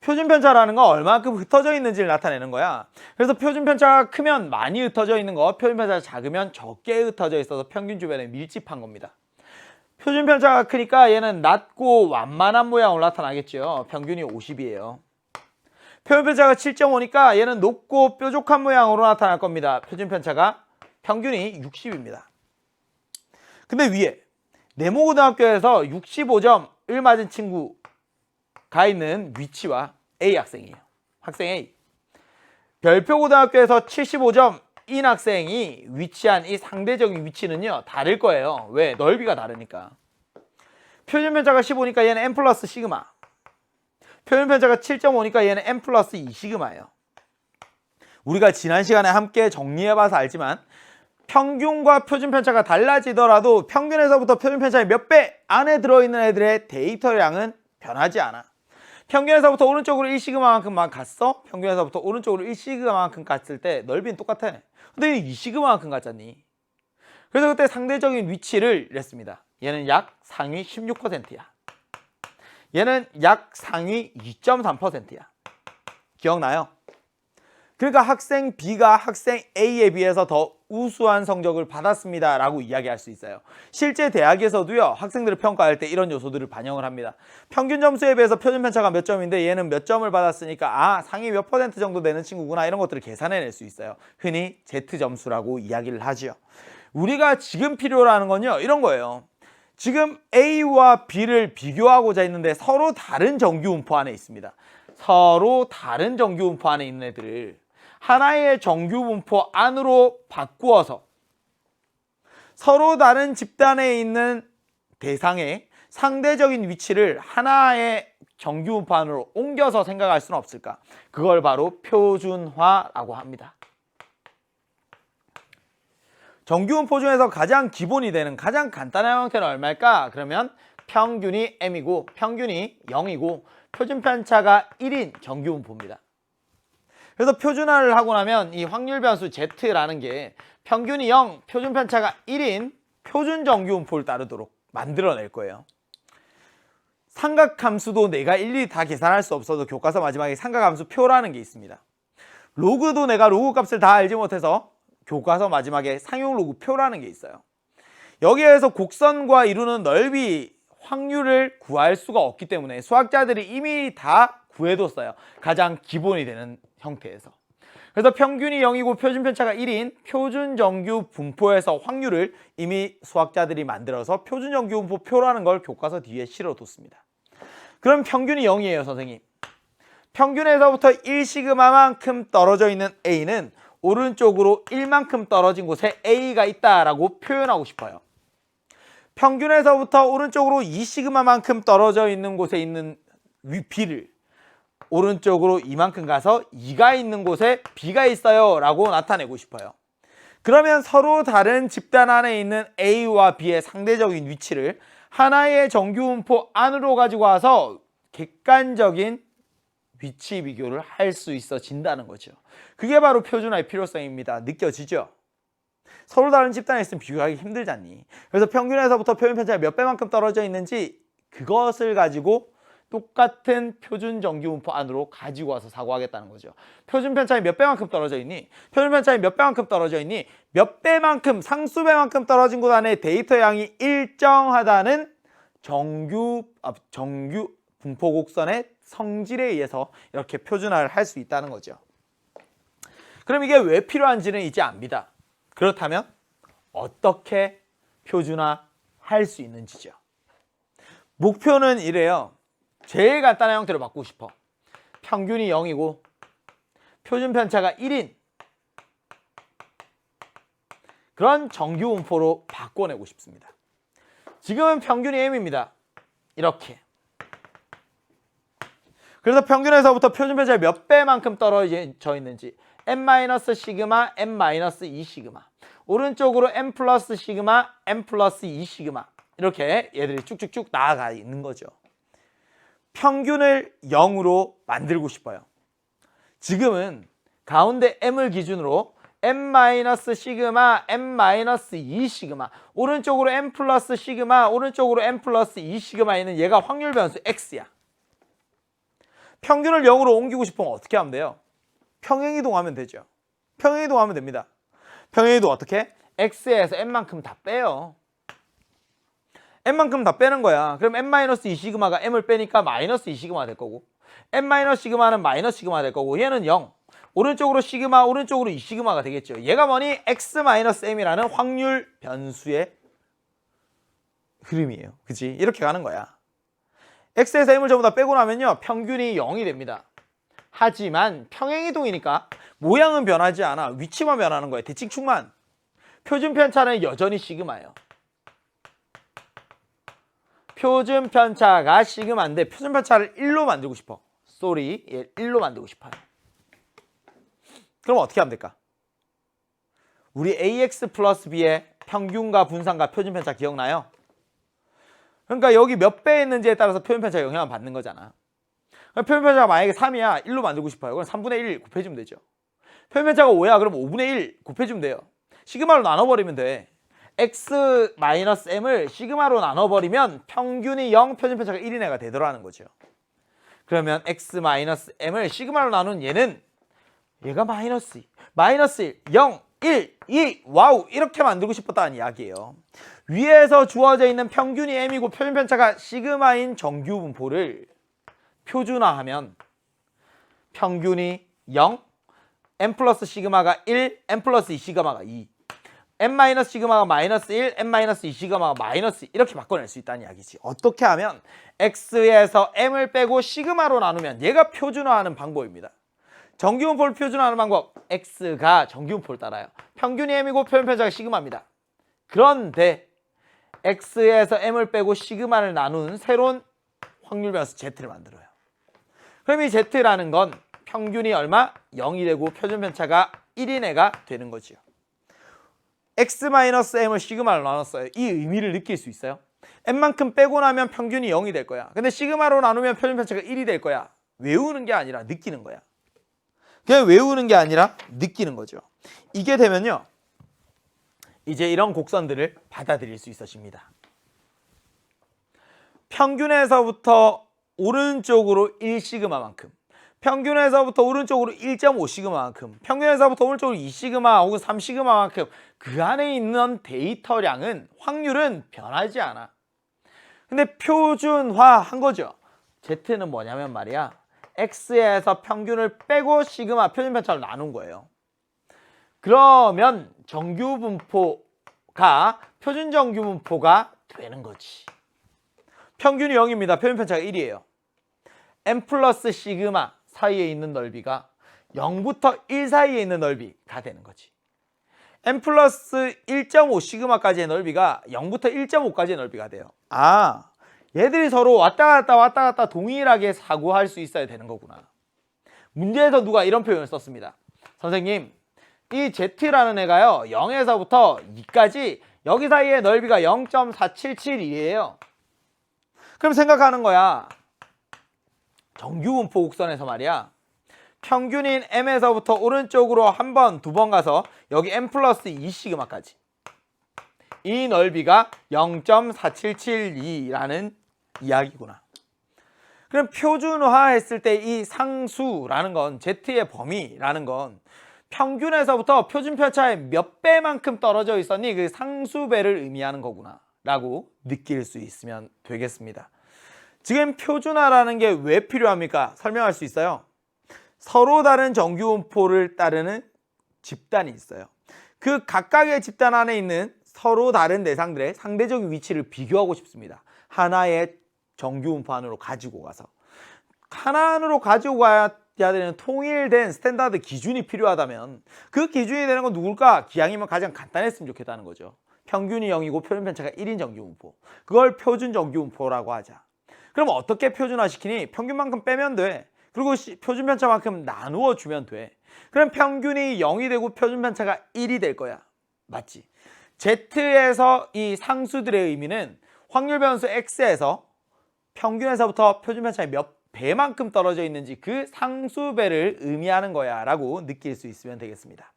표준편차라는 건 얼마만큼 흩어져 있는지를 나타내는 거야. 그래서 표준편차가 크면 많이 흩어져 있는 거, 표준편차가 작으면 적게 흩어져 있어서 평균 주변에 밀집한 겁니다. 표준편차가 크니까 얘는 낮고 완만한 모양으로 나타나겠죠. 평균이 50이에요. 표준편차가 7.5니까 얘는 높고 뾰족한 모양으로 나타날 겁니다. 표준편차가 평균이 60입니다. 근데 위에 네모고등학교에서 65점을 맞은 친구가 있는 위치와 A 학생이에요. 학생 A. 별표고등학교에서 75점인 학생이 위치한 이 상대적인 위치는요. 다를 거예요. 왜? 넓이가 다르니까. 표준편차가 15니까 얘는 n 플러스 시그마. 표준편차가 7.5니까 얘는 n 플러스 2 시그마예요. 우리가 지난 시간에 함께 정리해봐서 알지만 평균과 표준편차가 달라지더라도 평균에서부터 표준편차의 몇 배 안에 들어있는 애들의 데이터량은 변하지 않아. 평균에서부터 오른쪽으로 1시그마만큼만 갔어? 평균에서부터 오른쪽으로 1시그마만큼 갔을 때 넓이는 똑같아. 근데 2시그마만큼 갔잖니. 그래서 그때 상대적인 위치를 이랬습니다. 얘는 약 상위 16%야. 얘는 약 상위 2.3%야. 기억나요? 그러니까 학생 B가 학생 A에 비해서 더 우수한 성적을 받았습니다 라고 이야기할 수 있어요. 실제 대학에서도요, 학생들을 평가할 때 이런 요소들을 반영을 합니다. 평균 점수에 비해서 표준편차가 몇 점인데 얘는 몇 점을 받았으니까 상위 몇 % 정도 되는 친구구나, 이런 것들을 계산해낼 수 있어요. 흔히 Z점수라고 이야기를 하죠. 우리가 지금 필요로 하는 건요, 이런 거예요. 지금 A와 B를 비교하고자 했는데 서로 다른 정규분포 안에 있습니다. 서로 다른 정규분포 안에 있는 애들을 하나의 정규분포 안으로 바꾸어서 서로 다른 집단에 있는 대상의 상대적인 위치를 하나의 정규분포 안으로 옮겨서 생각할 수는 없을까? 그걸 바로 표준화라고 합니다. 정규분포 중에서 가장 기본이 되는 가장 간단한 형태는 얼마일까? 그러면 평균이 m이고 평균이 0이고 표준편차가 1인 정규분포입니다. 그래서 표준화를 하고 나면 이 확률 변수 Z라는 게 평균이 0, 표준편차가 1인 표준 정규분포를 따르도록 만들어낼 거예요. 삼각함수도 내가 일일이 다 계산할 수 없어도 교과서 마지막에 삼각함수 표라는 게 있습니다. 로그도 내가 로그 값을 다 알지 못해서 교과서 마지막에 상용 로그 표라는 게 있어요. 여기에서 곡선과 이루는 넓이 확률을 구할 수가 없기 때문에 수학자들이 이미 다 구해뒀어요. 가장 기본이 되는 형태에서. 그래서 평균이 0이고 표준편차가 1인 표준정규 분포에서 확률을 이미 수학자들이 만들어서 표준정규 분포 표라는 걸 교과서 뒤에 실어뒀습니다. 그럼 평균이 0이에요, 선생님. 평균에서부터 1시그마만큼 떨어져 있는 A는 오른쪽으로 1만큼 떨어진 곳에 A가 있다라고 표현하고 싶어요. 평균에서부터 오른쪽으로 2시그마만큼 떨어져 있는 곳에 있는 B를 오른쪽으로 이만큼 가서 2가 있는 곳에 B가 있어요 라고 나타내고 싶어요. 그러면 서로 다른 집단 안에 있는 A와 B의 상대적인 위치를 하나의 정규분포 안으로 가지고 와서 객관적인 위치 비교를 할 수 있어진다는 거죠. 그게 바로 표준화의 필요성입니다. 느껴지죠? 서로 다른 집단에 있으면 비교하기 힘들잖니. 그래서 평균에서부터 표준편차가 몇 배만큼 떨어져 있는지 그것을 가지고 똑같은 표준 정규 분포 안으로 가지고 와서 사고하겠다는 거죠. 표준 편차이 몇 배만큼 떨어져 있니? 표준 편차이 몇 배만큼 떨어져 있니? 몇 배만큼, 상수배만큼 떨어진 곳 안에 데이터 양이 일정하다는 정규 분포 곡선의 성질에 의해서 이렇게 표준화를 할 수 있다는 거죠. 그럼 이게 왜 필요한지는 이제 압니다. 그렇다면 어떻게 표준화할 수 있는지죠. 목표는 이래요. 제일 간단한 형태로 바꾸고 싶어. 평균이 0이고 표준 편차가 1인 그런 정규 분포로 바꿔내고 싶습니다. 지금은 평균이 m입니다. 이렇게. 그래서 평균에서부터 표준 편차가 몇 배만큼 떨어져 있는지 m-시그마, m-2 시그마. 오른쪽으로 m 플러스 시그마, m 플러스 2 시그마. 이렇게 얘들이 쭉쭉쭉 나아가 있는 거죠. 평균을 0으로 만들고 싶어요. 지금은 가운데 m을 기준으로 m-시그마, m-2 시그마. 오른쪽으로 m 플러스 시그마, 오른쪽으로 m 플러스 2 시그마 있는 얘가 확률 변수 x야. 평균을 0으로 옮기고 싶으면 어떻게 하면 돼요? 평행이동하면 되죠. 평행이동하면 됩니다. 평행이동 어떻게? x에서 m만큼 다 빼요. m만큼 다 빼는 거야. 그럼 m-2 시그마가 m을 빼니까 마이너스 2 시그마가 될 거고 m-시그마는 마이너스 시그마가 될 거고 얘는 0. 오른쪽으로 시그마, 오른쪽으로 2 시그마가 되겠죠. 얘가 뭐니? x-m이라는 확률 변수의 흐름이에요. 그치? 이렇게 가는 거야. x에서 m을 전부 다 빼고 나면요. 평균이 0이 됩니다. 하지만 평행이동이니까 모양은 변하지 않아. 위치만 변하는 거예요. 대칭축만. 표준 편차는 여전히 시그마예요. 표준 편차가 시그마인데 표준 편차를 1로 만들고 싶어. 쏘리, 얘 1로 만들고 싶어요. 그럼 어떻게 하면 될까? 우리 ax 플러스 b의 평균과 분산과 표준 편차 기억나요? 그러니까 여기 몇 배 있는지에 따라서 표준 편차가 영향을 받는 거잖아. 표준 편차가 만약에 3이야. 1로 만들고 싶어요. 그럼 3분의 1 곱해주면 되죠. 표준 편차가 5야. 그럼 5분의 1 곱해주면 돼요. 시그마로 나눠버리면 돼. x-m을 시그마로 나눠버리면 평균이 0, 표준 편차가 1인 애가 되더라는 거죠. 그러면 x-m을 시그마로 나눈 얘는 얘가 마이너스 2, 마이너스 1, 0, 1, 2, 와우 이렇게 만들고 싶었다는 이야기예요. 위에서 주어져 있는 평균이 m이고 표준 편차가 시그마인 정규 분포를 표준화하면 평균이 0, m 플러스 시그마가 1, m 플러스 2 시그마가 2, m 마이너스 시그마가 마이너스 1, m 마이너스 2 시그마가 마이너스 2 이렇게 바꿔낼 수 있다는 이야기지. 어떻게 하면 x에서 m을 빼고 시그마로 나누면 얘가 표준화하는 방법입니다. 정규분포를 표준화하는 방법. x가 정규분포를 따라요. 평균이 m이고 표준 편차가 시그마입니다. 그런데 x에서 m을 빼고 시그마를 나눈 새로운 확률 변수 z를 만들어요. 그럼 이 z라는 건 평균이 얼마? 0이 되고 표준 편차가 1인 애가 되는 거지요. x-m을 시그마로 나눴어요. 이 의미를 느낄 수 있어요? m만큼 빼고 나면 평균이 0이 될 거야. 근데 시그마로 나누면 표준 편차가 1이 될 거야. 외우는 게 아니라 느끼는 거야. 그냥 외우는 게 아니라 느끼는 거죠. 이게 되면요. 이제 이런 곡선들을 받아들일 수 있어집니다. 평균에서부터 오른쪽으로 1시그마만큼, 평균에서부터 오른쪽으로 1.5시그마만큼, 평균에서부터 오른쪽으로 2시그마 혹은 3시그마만큼 그 안에 있는 데이터량은 확률은 변하지 않아. 근데 표준화한 거죠. Z는 뭐냐면 말이야. X에서 평균을 빼고 시그마 표준 편차를 나눈 거예요. 그러면 정규 분포가 표준 정규 분포가 되는 거지. 평균이 0입니다. 표준 편차가 1이에요. m 플러스 시그마 사이에 있는 넓이가 0부터 1 사이에 있는 넓이가 되는 거지. m 플러스 1.5 시그마까지의 넓이가 0부터 1.5까지의 넓이가 돼요. 아, 얘들이 서로 왔다 갔다 동일하게 사고할 수 있어야 되는 거구나. 문제에서 누가 이런 표현을 썼습니다. 선생님, 이 Z라는 애가요 0에서부터 2까지 여기 사이의 넓이가 0.477이에요. 그럼 생각하는 거야. 정규분포 곡선에서 말이야. 평균인 m에서부터 오른쪽으로 한 번, 두 번 가서 여기 m 플러스 2 시그마까지. 이 넓이가 0.4772라는 이야기구나. 그럼 표준화했을 때 이 상수라는 건 Z의 범위라는 건 평균에서부터 표준 편차의 몇 배만큼 떨어져 있었니? 그 상수배를 의미하는 거구나 라고 느낄 수 있으면 되겠습니다. 지금 표준화라는 게 왜 필요합니까? 설명할 수 있어요. 서로 다른 정규분포를 따르는 집단이 있어요. 그 각각의 집단 안에 있는 서로 다른 대상들의 상대적인 위치를 비교하고 싶습니다. 하나의 정규분포 안으로 가지고 가서. 하나 안으로 가지고 가야 되는 통일된 스탠다드 기준이 필요하다면 그 기준이 되는 건 누굴까? 기왕이면 가장 간단했으면 좋겠다는 거죠. 평균이 0이고 표준 편차가 1인 정규분포. 그걸 표준 정규분포라고 하자. 그럼 어떻게 표준화시키니? 평균만큼 빼면 돼. 그리고 표준 편차만큼 나누어 주면 돼. 그럼 평균이 0이 되고 표준 편차가 1이 될 거야. 맞지? Z에서 이 상수들의 의미는 확률 변수 X에서 평균에서부터 표준 편차의 몇 배만큼 떨어져 있는지 그 상수배를 의미하는 거야 라고 느낄 수 있으면 되겠습니다.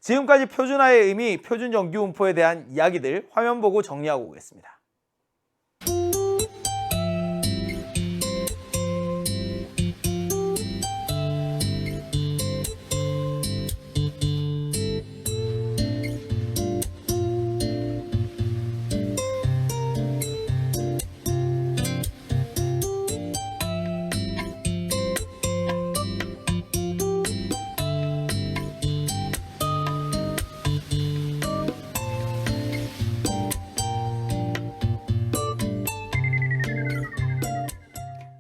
지금까지 표준화의 의미, 표준 정규분포에 대한 이야기들 화면 보고 정리하고 오겠습니다.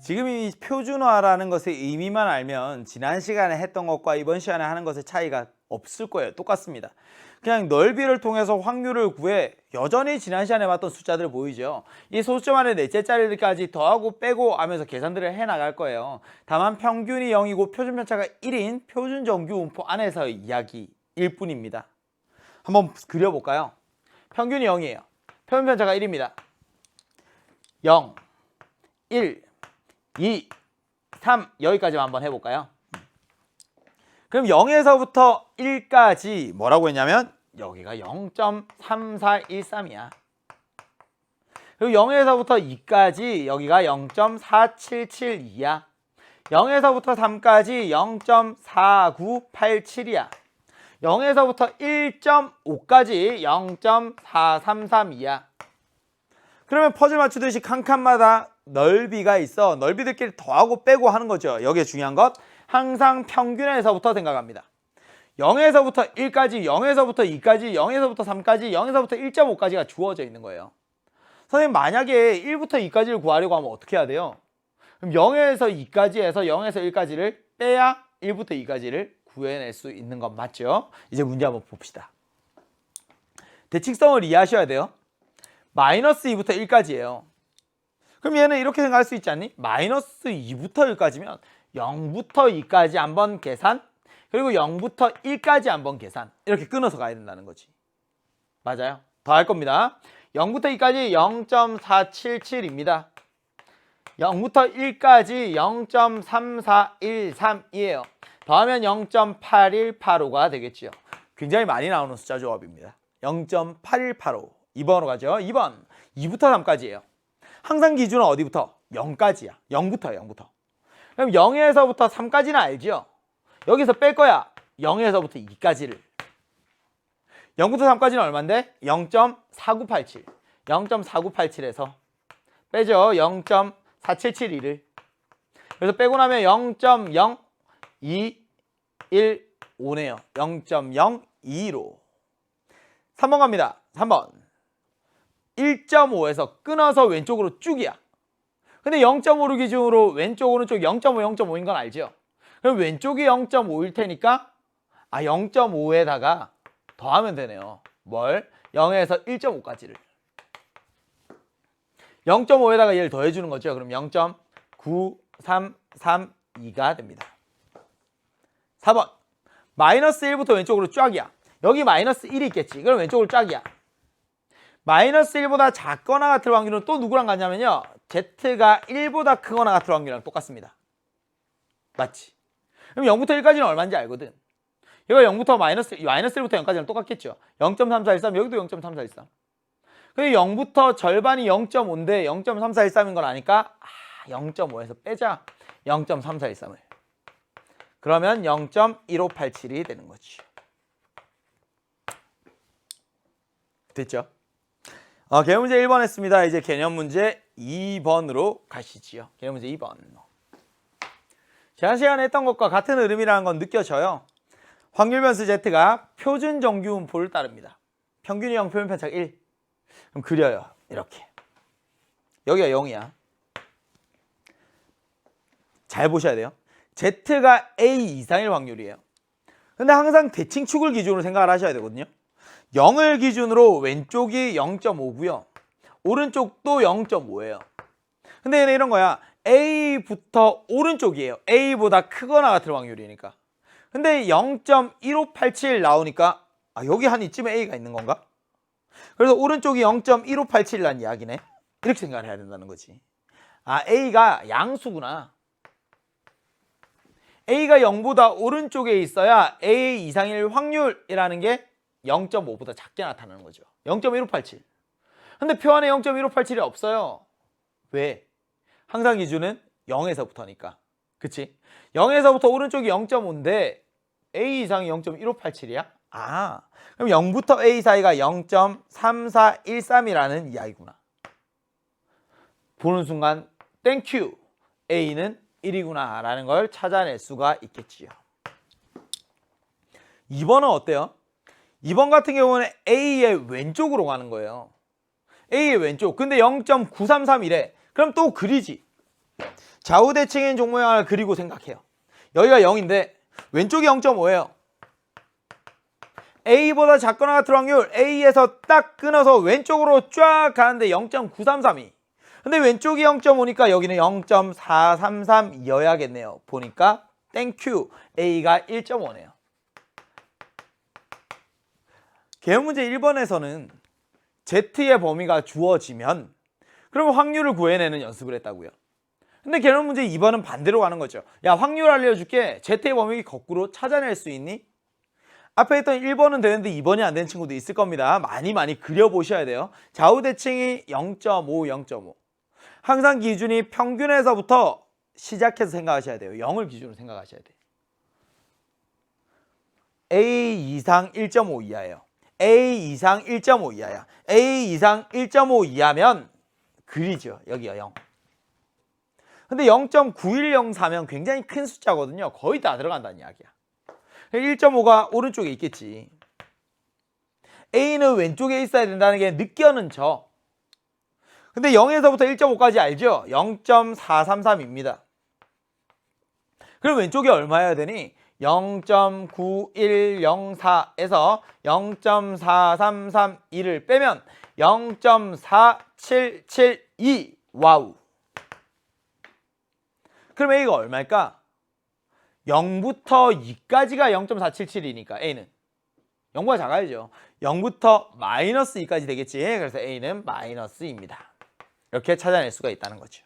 지금 이 표준화라는 것의 의미만 알면 지난 시간에 했던 것과 이번 시간에 하는 것의 차이가 없을 거예요. 똑같습니다. 그냥 넓이를 통해서 확률을 구해 여전히 지난 시간에 봤던 숫자들 보이죠. 이 소수점 안에 넷째 자리까지 더하고 빼고 하면서 계산들을 해 나갈 거예요. 다만 평균이 0이고 표준 편차가 1인 표준 정규분포 안에서의 이야기일 뿐입니다. 한번 그려볼까요? 평균이 0이에요. 표준 편차가 1입니다. 0, 1, 2, 3 여기까지만 한번 해볼까요? 그럼 0에서부터 1까지 뭐라고 했냐면 여기가 0.3413이야. 그리고 0에서부터 2까지 여기가 0.4772야. 0에서부터 3까지 0.4987이야. 0에서부터 1.5까지 0.4332야. 그러면 퍼즐 맞추듯이 칸칸마다 넓이가 있어. 넓이들끼리 더하고 빼고 하는 거죠. 여기에 중요한 것 항상 평균에서부터 생각합니다. 0에서부터 1까지, 0에서부터 2까지, 0에서부터 3까지, 0에서부터 1.5까지가 주어져 있는 거예요. 선생님 만약에 1부터 2까지를 구하려고 하면 어떻게 해야 돼요? 그럼 0에서 2까지에서 0에서 1까지를 빼야 1부터 2까지를 구해낼 수 있는 건 맞죠? 이제 문제 한번 봅시다. 대칙성을 이해하셔야 돼요. 마이너스 2부터 1까지예요. 그럼 얘는 이렇게 생각할 수 있지 않니? 마이너스 2부터 1까지면 0부터 2까지 한번 계산, 그리고 0부터 1까지 한번 계산. 이렇게 끊어서 가야 된다는 거지. 맞아요. 더 할 겁니다. 0부터 2까지 0.477입니다. 0부터 1까지 0.3413이에요. 더하면 0.8185가 되겠죠. 굉장히 많이 나오는 숫자 조합입니다. 0.8185. 2번으로 가죠. 2번. 2부터 3까지예요. 항상 기준은 어디부터? 0까지야. 0부터. 그럼 0에서부터 3까지는 알죠? 여기서 뺄 거야. 0에서부터 2까지를. 0부터 3까지는 얼마인데? 0.4987. 0.4987에서 빼죠. 0.4772를. 그래서 빼고 나면 0.0215네요. 0.025. 3번 갑니다. 3번. 1.5에서 끊어서 왼쪽으로 쭉이야. 근데 0.5를 기준으로 왼쪽 오른쪽 0.5, 0.5인 건 알죠? 그럼 왼쪽이 0.5일 테니까 0.5에다가 더하면 되네요. 뭘? 0에서 1.5까지를. 0.5에다가 얘를 더해주는 거죠. 그럼 0.9332가 됩니다. 4번. 마이너스 1부터 왼쪽으로 쫙이야. 여기 마이너스 1이 있겠지. 그럼 왼쪽으로 쫙이야. 마이너스 1보다 작거나 같을 확률은 또 누구랑 같냐면요. Z가 1보다 크거나 같을 확률이랑 똑같습니다. 맞지? 그럼 0부터 1까지는 얼마인지 알거든. 얘가 0부터 마이너스 1부터 0까지는 똑같겠죠. 0.3413 여기도 0.3413. 근데 0부터 절반이 0.5인데 0.3413인 걸 아니까 0.5에서 빼자. 0.3413을. 그러면 0.1587이 되는 거지. 됐죠? 개념 문제 1번 했습니다. 이제 개념 문제 2번으로 가시지요. 개념 문제 2번. 지난 시간에 했던 것과 같은 흐름이라는 건 느껴져요. 확률 변수 Z가 표준 정규 분포를 따릅니다. 평균이 0, 표면 편차가 1. 그럼 그려요. 이렇게. 여기가 0이야. 잘 보셔야 돼요. Z가 A 이상일 확률이에요. 근데 항상 대칭축을 기준으로 생각을 하셔야 되거든요. 0을 기준으로 왼쪽이 0.5고요. 오른쪽도 0.5예요. 근데 얘는 이런 거야. A부터 오른쪽이에요. A보다 크거나 같을 확률이니까. 근데 0.1587 나오니까 여기 한 이쯤에 A가 있는 건가? 그래서 오른쪽이 0.1587이라는 이야기네. 이렇게 생각을 해야 된다는 거지. A가 양수구나. A가 0보다 오른쪽에 있어야 A 이상일 확률이라는 게 0.5보다 작게 나타나는 거죠. 0.1587. 근데 표 안에 0.1587이 없어요. 왜? 항상 기준은 0에서부터니까. 그치? 0에서부터 오른쪽이 0.5인데 A 이상이 0.1587이야? 그럼 0부터 A 사이가 0.3413이라는 이야기구나. 보는 순간 땡큐! A는 1이구나 라는 걸 찾아낼 수가 있겠지요. 2번은 어때요? 2번 같은 경우는 A의 왼쪽으로 가는 거예요. A의 왼쪽. 근데 0.933이래. 그럼 또 그리지. 좌우대칭인 종모양을 그리고 생각해요. 여기가 0인데 왼쪽이 0.5예요. A보다 작거나 같을 확률 A에서 딱 끊어서 왼쪽으로 쫙 가는데 0.933이. 근데 왼쪽이 0.5니까 여기는 0.433이어야겠네요. 보니까 땡큐 A가 1.5네요. 개념 문제 1번에서는 Z의 범위가 주어지면 그러면 확률을 구해내는 연습을 했다고요. 근데 개념 문제 2번은 반대로 가는 거죠. 야, 확률 알려줄게. Z의 범위 거꾸로 찾아낼 수 있니? 앞에 했던 1번은 되는데 2번이 안 되는 친구도 있을 겁니다. 많이 그려보셔야 돼요. 좌우대칭이 0.5, 0.5. 항상 기준이 평균에서부터 시작해서 생각하셔야 돼요. 0을 기준으로 생각하셔야 돼요. A 이상 1.5 이하예요. A 이상 1.5 이하야. A 이상 1.5 이하면 그리죠. 여기가 0. 근데 0.9104면 굉장히 큰 숫자거든요. 거의 다 들어간다는 이야기야. 1.5가 오른쪽에 있겠지. A는 왼쪽에 있어야 된다는 게 느껴는 져. 근데 0에서부터 1.5까지 알죠? 0.433입니다. 그럼 왼쪽이 얼마여야 되니? 0.9104에서 0.4332를 빼면 0.4772. 와우. 그럼 A가 얼마일까? 0부터 2까지가 0.477이니까 A는 0보다 작아야죠. 0부터 마이너스 2까지 되겠지. 그래서 A는 마이너스 2입니다. 이렇게 찾아낼 수가 있다는 거죠.